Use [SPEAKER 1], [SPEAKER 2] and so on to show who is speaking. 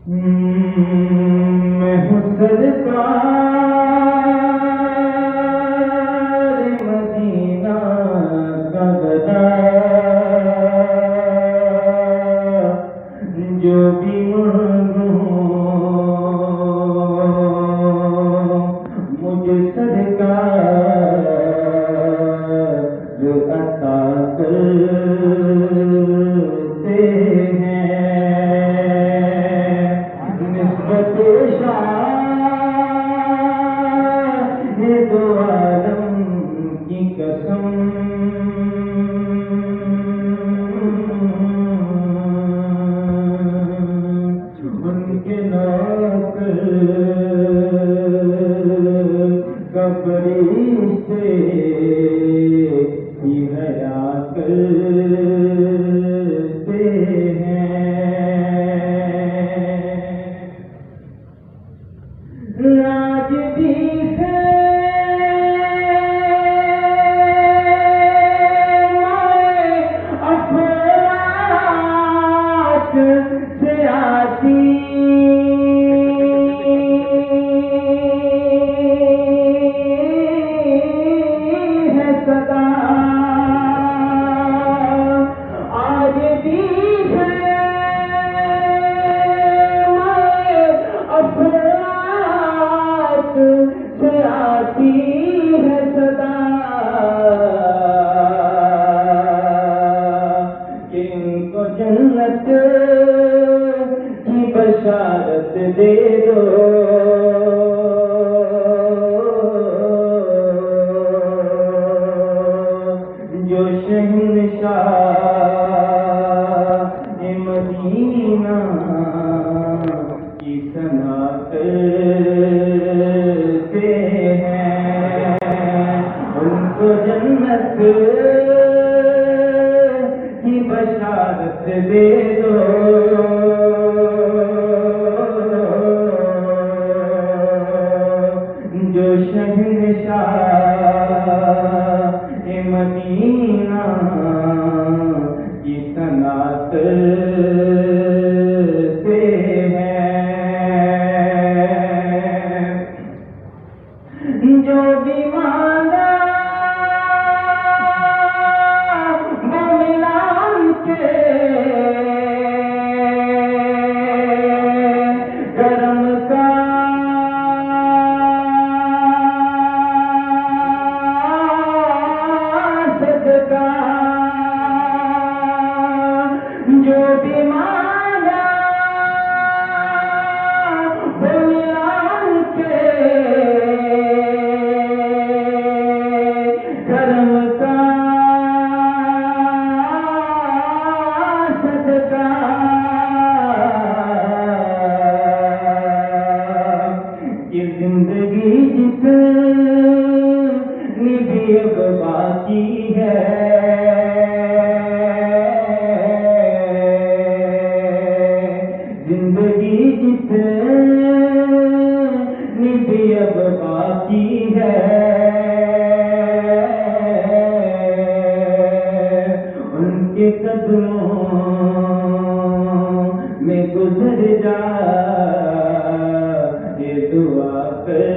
[SPEAKER 1] میں ہوں سرکار مدینہ کا گدا، جو بھی مانگوں مجھے سرکار جو عطا کرتے ہیں۔ نسبت شاہ دو عالم کی قسم، ان کے نوکر کا فرشتے ہی حیا کرتے ہیں۔ آج بھی ہے افلاک سے آتی ہے صدا، آج بھی ہے افلاک سے آتی ہے صدا، کہ ان کو جنت کی بشارت دے دو، جو شہنشاہ مدینہ کی ثنا کرتے ہیں، ان کو جنت کی بشارت دے دو، جو شہنشاہ مدینہ کی ثنا کرتے ہیں۔ جو بھی مانگا وہ ملا ان کے کرم کا، صدقہ، جو بھی مانگا وہ ملا ان کے کرم کا صدقہ، کہ زندگی جتنی بھی اب باقی ہے، زندگی جتنی بھی اب باقی ہے، ان کے قدموں میں گزر جا، یہ دعا کر